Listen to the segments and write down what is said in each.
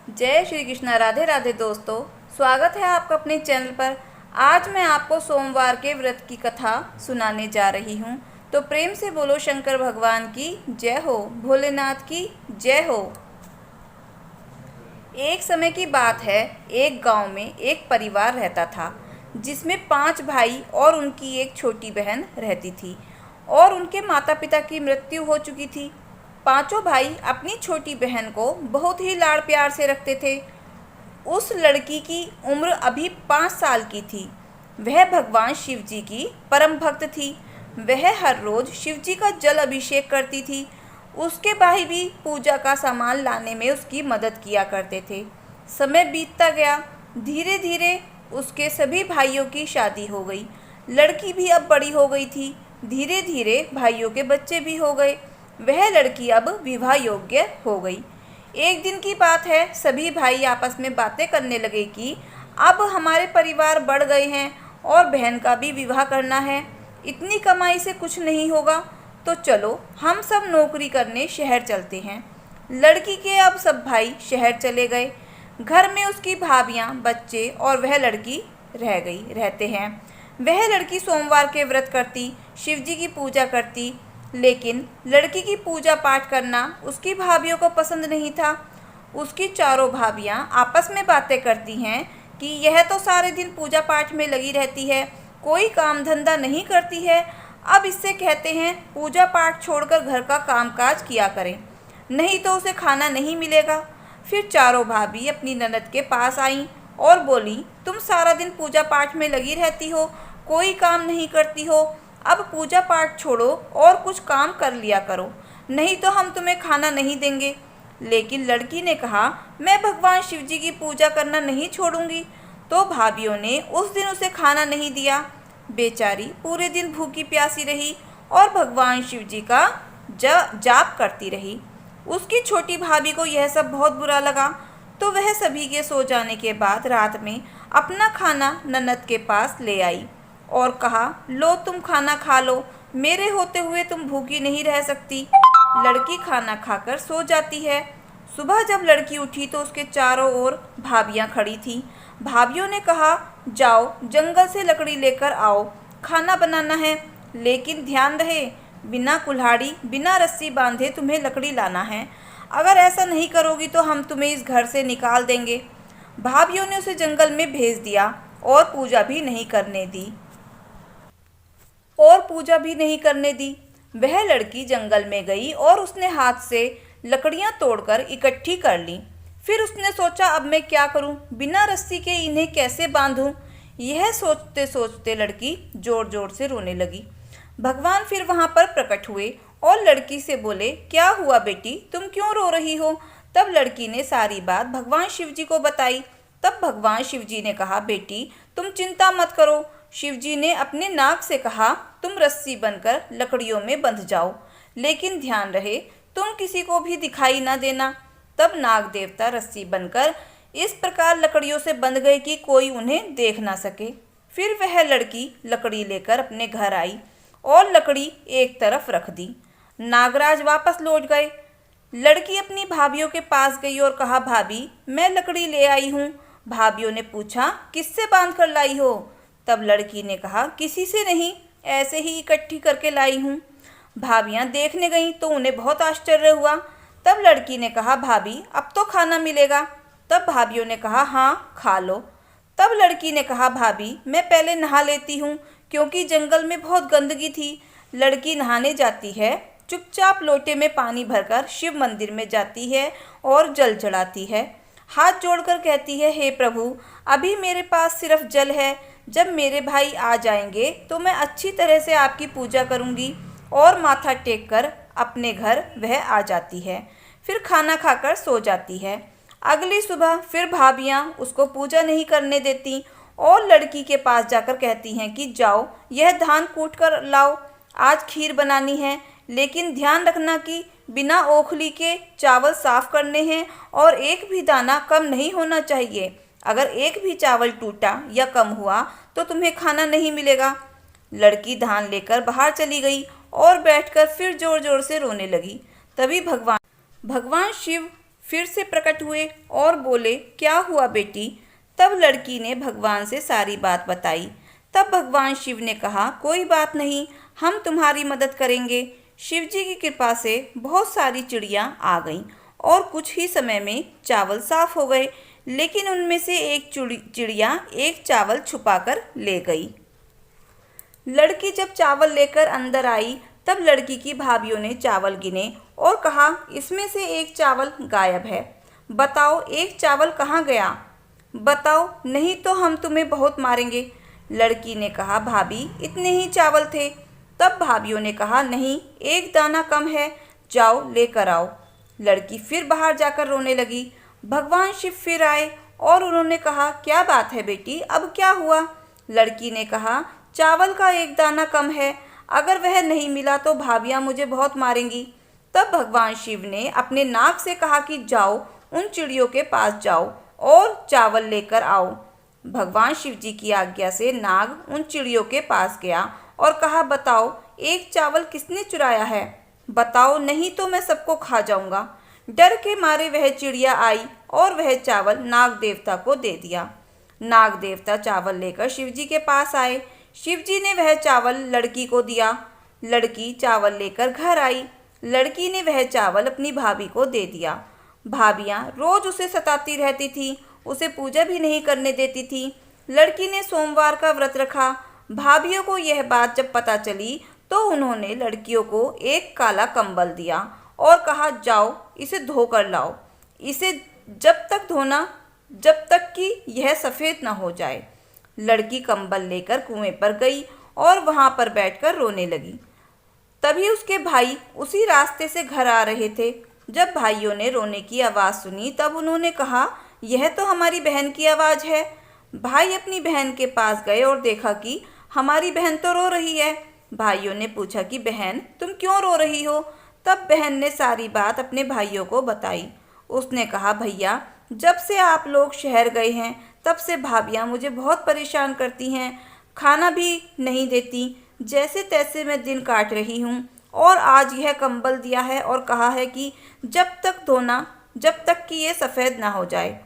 जय श्री कृष्णा। राधे राधे दोस्तों, स्वागत है आपका अपने चैनल पर। आज मैं आपको सोमवार के व्रत की कथा सुनाने जा रही हूँ। तो प्रेम से बोलो शंकर भगवान की जय हो, भोलेनाथ की जय हो। एक समय की बात है, एक गांव में एक परिवार रहता था जिसमें 5 भाई और उनकी एक छोटी बहन रहती थी और उनके माता पिता की मृत्यु हो चुकी थी। पांचों भाई अपनी छोटी बहन को बहुत ही लाड़ प्यार से रखते थे। उस लड़की की उम्र अभी 5 साल की थी। वह भगवान शिव जी की परम भक्त थी। वह हर रोज शिव जी का जल अभिषेक करती थी। उसके भाई भी पूजा का सामान लाने में उसकी मदद किया करते थे। समय बीतता गया। धीरे धीरे उसके सभी भाइयों की शादी हो गई। लड़की भी अब बड़ी हो गई थी। धीरे धीरे भाइयों के बच्चे भी हो गए। वह लड़की अब विवाह योग्य हो गई। एक दिन की बात है, सभी भाई आपस में बातें करने लगे कि अब हमारे परिवार बढ़ गए हैं और बहन का भी विवाह करना है। इतनी कमाई से कुछ नहीं होगा, तो चलो हम सब नौकरी करने शहर चलते हैं। लड़की के अब सब भाई शहर चले गए। घर में उसकी भाभियां, बच्चे और वह लड़की रहते हैं। वह लड़की सोमवार के व्रत करती, शिव जी की पूजा करती, लेकिन लड़की की पूजा पाठ करना उसकी भाभियों को पसंद नहीं था। उसकी चारों भाभियां आपस में बातें करती हैं कि यह तो सारे दिन पूजा पाठ में लगी रहती है, कोई काम धंधा नहीं करती है। अब इससे कहते हैं पूजा पाठ छोड़कर घर का कामकाज किया करें, नहीं तो उसे खाना नहीं मिलेगा। फिर चारों भाभी अपनी ननद के पास आईं और बोली, तुम सारा दिन पूजा पाठ में लगी रहती हो, कोई काम नहीं करती हो। अब पूजा पाठ छोड़ो और कुछ काम कर लिया करो, नहीं तो हम तुम्हें खाना नहीं देंगे। लेकिन लड़की ने कहा, मैं भगवान शिव जी की पूजा करना नहीं छोड़ूंगी। तो भाभीियों ने उस दिन उसे खाना नहीं दिया। बेचारी पूरे दिन भूखी प्यासी रही और भगवान शिव जी का जाप करती रही। उसकी छोटी भाभी को यह सब बहुत बुरा लगा, तो वह सभी के सो जाने के बाद रात में अपना खाना ननद के पास ले आई और कहा, लो तुम खाना खा लो, मेरे होते हुए तुम भूखी नहीं रह सकती। लड़की खाना खाकर सो जाती है। सुबह जब लड़की उठी तो उसके चारों ओर भाभियां खड़ी थीं। भाभियों ने कहा, जाओ जंगल से लकड़ी लेकर आओ, खाना बनाना है, लेकिन ध्यान रहे बिना कुल्हाड़ी बिना रस्सी बांधे तुम्हें लकड़ी लाना है। अगर ऐसा नहीं करोगी तो हम तुम्हें इस घर से निकाल देंगे। भाभियों ने उसे जंगल में भेज दिया और पूजा भी नहीं करने दी। वह लड़की जंगल में गई और उसने हाथ से लकड़ियां तोड़कर इकट्ठी कर ली। फिर उसने सोचा, अब मैं क्या करूं, बिना रस्सी के इन्हें कैसे बांधूं। यह सोचते सोचते लड़की जोर जोर से रोने लगी। भगवान फिर वहां पर प्रकट हुए और लड़की से बोले, क्या हुआ बेटी, तुम क्यों रो रही हो। तब लड़की ने सारी बात भगवान शिव जी को बताई। तब भगवान शिव जी ने कहा, बेटी तुम चिंता मत करो। शिव जी ने अपने नाग से कहा, तुम रस्सी बनकर लकड़ियों में बंध जाओ, लेकिन ध्यान रहे तुम किसी को भी दिखाई ना देना। तब नाग देवता रस्सी बनकर इस प्रकार लकड़ियों से बंध गए कि कोई उन्हें देख ना सके। फिर वह लड़की लकड़ी लेकर अपने घर आई और लकड़ी एक तरफ रख दी। नागराज वापस लौट गए। लड़की अपनी भाभीियों के पास गई और कहा, भाभी मैं लकड़ी ले आई हूँ। भाभीियों ने पूछा, किससे बांध कर लाई हो। तब लड़की ने कहा, किसी से नहीं, ऐसे ही इकट्ठी करके लाई हूँ। भाभियाँ देखने गईं तो उन्हें बहुत आश्चर्य हुआ। तब लड़की ने कहा, भाभी अब तो खाना मिलेगा। तब भाभीियों ने कहा, हाँ खा लो। तब लड़की ने कहा, भाभी मैं पहले नहा लेती हूँ, क्योंकि जंगल में बहुत गंदगी थी। लड़की नहाने जाती है, चुपचाप लोटे में पानी भरकर शिव मंदिर में जाती है और जल चढ़ाती है। हाथ जोड़कर कहती है, हे प्रभु अभी मेरे पास सिर्फ जल है, जब मेरे भाई आ जाएंगे तो मैं अच्छी तरह से आपकी पूजा करूंगी। और माथा टेक कर अपने घर वह आ जाती है। फिर खाना खाकर सो जाती है। अगली सुबह फिर भाभियाँ उसको पूजा नहीं करने देती और लड़की के पास जाकर कहती हैं कि जाओ यह धान कूट कर लाओ, आज खीर बनानी है, लेकिन ध्यान रखना कि बिना ओखली के चावल साफ करने हैं और एक भी दाना कम नहीं होना चाहिए। अगर एक भी चावल टूटा या कम हुआ तो तुम्हें खाना नहीं मिलेगा। लड़की धान लेकर बाहर चली गई और बैठकर फिर जोर जोर से रोने लगी। तभी भगवान शिव फिर से प्रकट हुए और बोले, क्या हुआ बेटी? तब लड़की ने भगवान से सारी बात बताई। तब भगवान शिव ने कहा, कोई बात नहीं, हम तुम्हारी मदद करेंगे। शिव जी की कृपा से बहुत सारी चिड़ियाँ आ गईं और कुछ ही समय में चावल साफ हो गए, लेकिन उनमें से एक चिड़िया एक चावल छुपाकर ले गई। लड़की जब चावल लेकर अंदर आई तब लड़की की भाभीियों ने चावल गिने और कहा, इसमें से एक चावल गायब है। बताओ एक चावल कहाँ गया? बताओ, नहीं तो हम तुम्हें बहुत मारेंगे। लड़की ने कहा, भाभी इतने ही चावल थे। तब भाभीियों ने कहा, नहीं, एक दाना कम है, जाओ लेकर आओ। लड़की फिर बाहर जाकर रोने लगी। भगवान शिव फिर आए और उन्होंने कहा, क्या बात है बेटी, अब क्या हुआ? लड़की ने कहा, चावल का एक दाना कम है, अगर वह नहीं मिला तो भाभियाँ मुझे बहुत मारेंगी। तब भगवान शिव ने अपने नाग से कहा कि जाओ उन चिड़ियों के पास जाओ और चावल लेकर आओ। भगवान शिव जी की आज्ञा से नाग उन चिड़ियों के पास गया और कहा, बताओ एक चावल किसने चुराया है? बताओ, नहीं तो मैं सबको खा जाऊंगा। डर के मारे वह चिड़िया आई और वह चावल नाग देवता को दे दिया। नाग देवता चावल लेकर शिव जी के पास आए। शिव जी ने वह चावल लड़की को दिया। लड़की चावल लेकर घर आई। लड़की ने वह चावल अपनी भाभी को दे दिया। भाभियाँ रोज उसे सताती रहती थी, उसे पूजा भी नहीं करने देती थी। लड़की ने सोमवार का व्रत रखा। भाभियों को यह बात जब पता चली तो उन्होंने लड़कियों को एक काला कंबल दिया और कहा, जाओ इसे धो कर लाओ। इसे जब तक धोना जब तक कि यह सफ़ेद न हो जाए। लड़की कंबल लेकर कुएं पर गई और वहां पर बैठकर रोने लगी। तभी उसके भाई उसी रास्ते से घर आ रहे थे। जब भाइयों ने रोने की आवाज़ सुनी तब उन्होंने कहा, यह तो हमारी बहन की आवाज़ है। भाई अपनी बहन के पास गए और देखा कि हमारी बहन तो रो रही है। भाइयों ने पूछा कि बहन तुम क्यों रो रही हो? तब बहन ने सारी बात अपने भाइयों को बताई। उसने कहा, भैया जब से आप लोग शहर गए हैं तब से भाभियाँ मुझे बहुत परेशान करती हैं, खाना भी नहीं देती। जैसे तैसे मैं दिन काट रही हूँ और आज यह कंबल दिया है और कहा है कि जब तक धोना जब तक कि ये सफ़ेद ना हो जाए।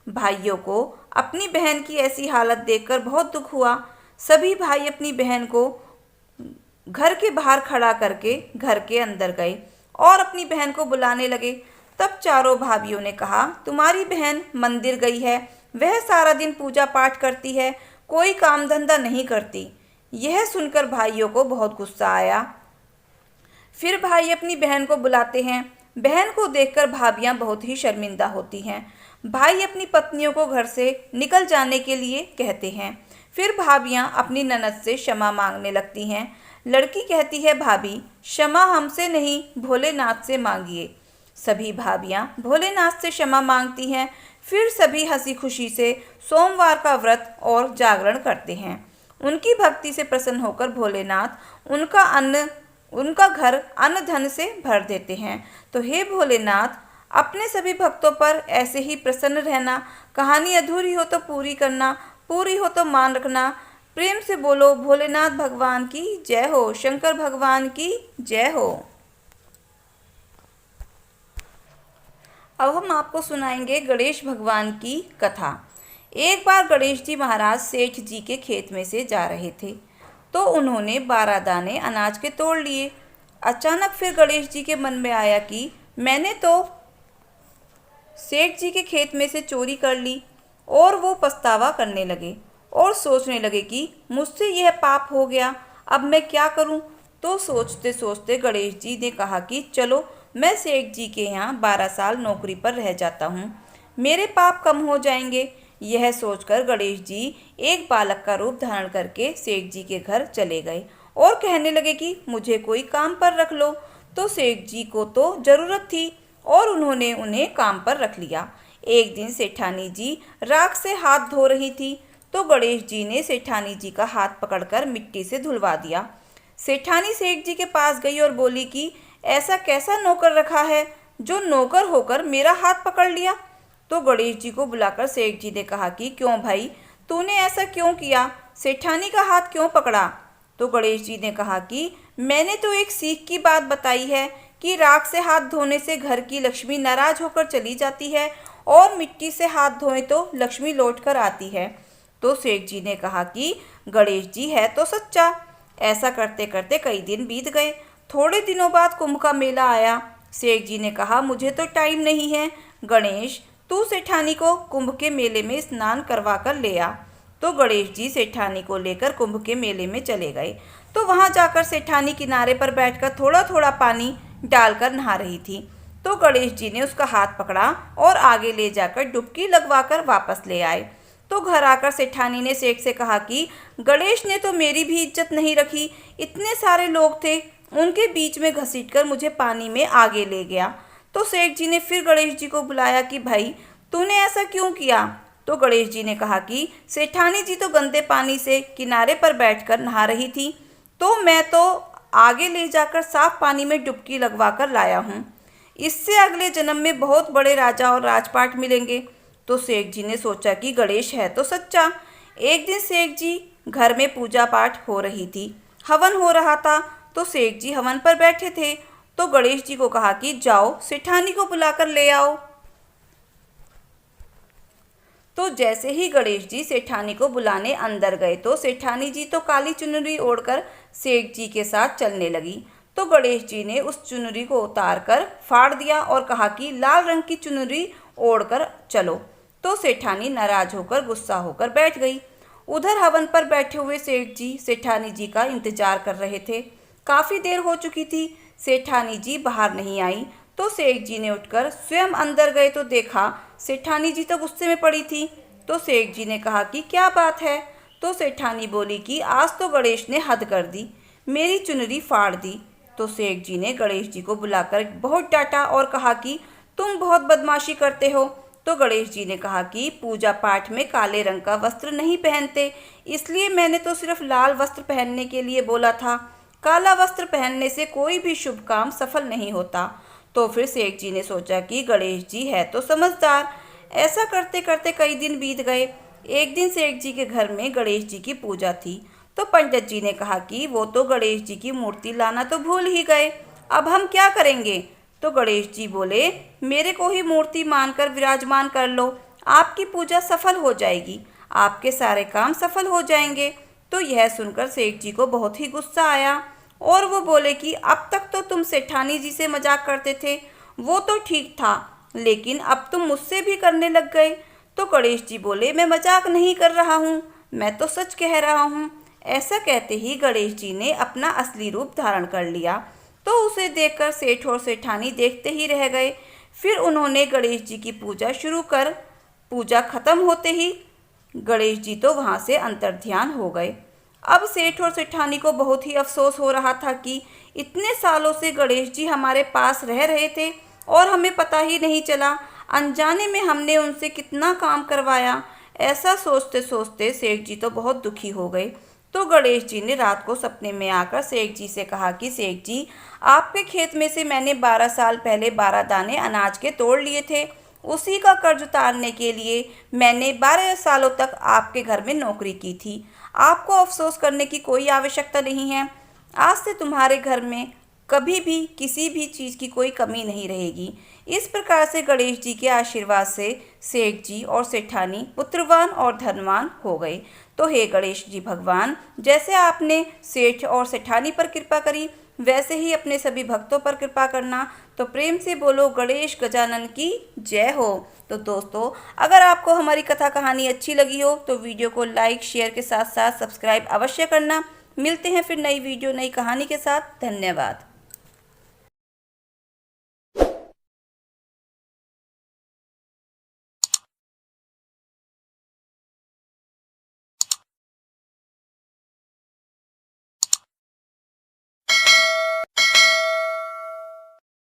भाइयों को अपनी बहन की ऐसी हालत देखकर बहुत दुख हुआ। सभी भाई अपनी बहन को घर के बाहर खड़ा करके घर के अंदर गए और अपनी बहन को बुलाने लगे। तब चारों भाभियों ने कहा, तुम्हारी बहन मंदिर गई है, वह सारा दिन पूजा पाठ करती है, कोई काम धंधा नहीं करती। यह सुनकर भाइयों को बहुत गुस्सा आया। फिर भाई अपनी बहन को बुलाते हैं। बहन को देखकर भाभियाँ बहुत ही शर्मिंदा होती हैं। भाई अपनी पत्नियों को घर से निकल जाने के लिए कहते हैं। फिर भाभियाँ अपनी ननद से क्षमा मांगने लगती हैं। लड़की कहती है, भाभी क्षमा हमसे नहीं भोलेनाथ से मांगिए। सभी भाभियाँ भोलेनाथ से क्षमा मांगती हैं। फिर सभी हंसी खुशी से सोमवार का व्रत और जागरण करते हैं। उनकी भक्ति से प्रसन्न होकर भोलेनाथ उनका घर अन्न धन से भर देते हैं। तो हे भोलेनाथ, अपने सभी भक्तों पर ऐसे ही प्रसन्न रहना। कहानी अधूरी हो तो पूरी करना, पूरी हो तो मान रखना। प्रेम से बोलो भोलेनाथ भगवान की जय हो, शंकर भगवान की जय हो। अब हम आपको सुनाएंगे गणेश भगवान की कथा। एक बार गणेश जी महाराज सेठ जी के खेत में से जा रहे थे तो उन्होंने 12 दाने अनाज के तोड़ लिए। अचानक फिर गणेश जी के मन में आया कि मैंने तो सेठ जी के खेत में से चोरी कर ली, और वो पछतावा करने लगे और सोचने लगे कि मुझसे यह पाप हो गया, अब मैं क्या करूं। तो सोचते सोचते गणेश जी ने कहा कि चलो मैं सेठ जी के यहाँ 12 साल नौकरी पर रह जाता हूँ, मेरे पाप कम हो जाएंगे। यह सोचकर गणेश जी एक बालक का रूप धारण करके सेठ जी के घर चले गए और कहने लगे कि मुझे कोई काम पर रख लो। तो सेठ जी को तो ज़रूरत थी और उन्होंने उन्हें काम पर रख लिया। एक दिन सेठानी जी राख से हाथ धो रही थी तो गणेश जी ने सेठानी जी का हाथ पकड़कर मिट्टी से धुलवा दिया। सेठानी सेठ जी के पास गई और बोली कि ऐसा कैसा नौकर रखा है जो नौकर होकर मेरा हाथ पकड़ लिया। तो गणेश जी को बुलाकर सेठ जी ने कहा कि क्यों भाई, तूने ऐसा क्यों किया, सेठानी का हाथ क्यों पकड़ा। तो गणेश जी ने कहा कि मैंने तो एक सीख की बात बताई है कि राख से हाथ धोने से घर की लक्ष्मी नाराज होकर चली जाती है और मिट्टी से हाथ धोए तो लक्ष्मी लौट कर आती है। तो सेठ जी ने कहा कि गणेश जी है तो सच्चा। ऐसा करते करते कई दिन बीत गए। थोड़े दिनों बाद कुंभ का मेला आया। सेठ जी ने कहा, मुझे तो टाइम नहीं है, गणेश तू सेठानी को कुंभ के मेले में स्नान करवा कर ले आ। तो गणेश जी सेठानी को लेकर कुंभ के मेले में चले गए। तो वहां जाकर सेठानी किनारे पर बैठकर थोड़ा थोड़ा पानी डालकर नहा रही थी। तो गणेश जी ने उसका हाथ पकड़ा और आगे ले जाकर डुबकी लगवाकर वापस ले आए। तो घर आकर सेठानी ने सेठ से कहा कि गणेश ने तो मेरी भी इज्जत नहीं रखी, इतने सारे लोग थे, उनके बीच में घसीटकर मुझे पानी में आगे ले गया। तो सेठ जी ने फिर गणेश जी को बुलाया कि भाई तूने ऐसा क्यों किया। तो गणेश जी ने कहा कि सेठानी जी तो गंदे पानी से किनारे पर बैठकर नहा रही थी, तो मैं तो आगे ले जाकर साफ पानी में डुबकी लगवा कर लाया हूँ। इससे अगले जन्म में बहुत बड़े राजा और राजपाट मिलेंगे। तो सेठ जी ने सोचा कि गणेश है तो सच्चा। एक दिन सेठ जी घर में पूजा पाठ हो रही थी, हवन हो रहा था। तो सेठ जी हवन पर बैठे थे। तो गणेश जी को कहा कि जाओ सेठानी को बुलाकर ले आओ। तो जैसे ही गणेश जी सेठानी को बुलाने अंदर गए तो सेठानी जी तो काली चुनरी ओढ़कर सेठ जी के साथ चलने लगी। तो गणेश जी ने उस चुनरी को उतार कर फाड़ दिया और कहा कि लाल रंग की चुनरी ओढ़कर चलो। तो सेठानी नाराज होकर गुस्सा होकर बैठ गई। उधर हवन पर बैठे हुए सेठ जी सेठानी जी का इंतजार कर रहे थे। काफ़ी देर हो चुकी थी, सेठानी जी बाहर नहीं आई। तो सेठ जी ने उठकर स्वयं अंदर गए तो देखा सेठानी जी तो गुस्से में पड़ी थी। तो सेठ जी ने कहा कि क्या बात है। तो सेठानी बोली कि आज तो गणेश ने हद कर दी, मेरी चुनरी फाड़ दी। तो सेठ जी ने गणेश जी को बुलाकर बहुत डांटा और कहा कि तुम बहुत बदमाशी करते हो। तो गणेश जी ने कहा कि पूजा पाठ में काले रंग का वस्त्र नहीं पहनते, इसलिए मैंने तो सिर्फ लाल वस्त्र पहनने के लिए बोला था। काला वस्त्र पहनने से कोई भी शुभ काम सफल नहीं होता। तो फिर सेठ जी ने सोचा कि गणेश जी है तो समझदार। ऐसा करते करते कई दिन बीत गए। एक दिन सेठ जी के घर में गणेश जी की पूजा थी। तो पंडित जी ने कहा कि वो तो गणेश जी की मूर्ति लाना तो भूल ही गए, अब हम क्या करेंगे। तो गणेश जी बोले, मेरे को ही मूर्ति मानकर विराजमान कर लो, आपकी पूजा सफल हो जाएगी, आपके सारे काम सफल हो जाएंगे। तो यह सुनकर सेठ जी को बहुत ही गुस्सा आया और वो बोले कि अब तक तो तुम सेठानी जी से मजाक करते थे, वो तो ठीक था, लेकिन अब तुम मुझसे भी करने लग गए। तो गणेश जी बोले, मैं मजाक नहीं कर रहा हूँ, मैं तो सच कह रहा हूँ। ऐसा कहते ही गणेश जी ने अपना असली रूप धारण कर लिया। तो उसे देखकर सेठ और सेठानी देखते ही रह गए। फिर उन्होंने गणेश जी की पूजा शुरू कर पूजा खत्म होते ही गणेश जी तो वहाँ से अंतर्ध्यान हो गए। अब सेठ और सेठानी को बहुत ही अफसोस हो रहा था कि इतने सालों से गणेश जी हमारे पास रह रहे थे और हमें पता ही नहीं चला, अनजाने में हमने उनसे कितना काम करवाया। ऐसा सोचते सोचते सेठ जी तो बहुत दुखी हो गए। तो गणेश जी ने रात को सपने में आकर सेठ जी से कहा कि सेठ जी, आपके खेत में से मैंने 12 साल पहले 12 दाने अनाज के तोड़ लिए थे, उसी का कर्ज उतारने के लिए मैंने 12 सालों तक आपके घर में नौकरी की थी। आपको अफसोस करने की कोई आवश्यकता नहीं है। आज से तुम्हारे घर में कभी भी किसी भी चीज़ की कोई कमी नहीं रहेगी। इस प्रकार से गणेश जी के आशीर्वाद से सेठ जी और सेठानी पुत्रवान और धनवान हो गए। तो हे गणेश जी भगवान, जैसे आपने सेठ और सेठानी पर कृपा करी, वैसे ही अपने सभी भक्तों पर कृपा करना। तो प्रेम से बोलो गणेश गजानन की जय हो। तो दोस्तों, अगर आपको हमारी कथा कहानी अच्छी लगी हो तो वीडियो को लाइक शेयर के साथ साथ सब्सक्राइब अवश्य करना। मिलते हैं फिर नई वीडियो नई कहानी के साथ। धन्यवाद।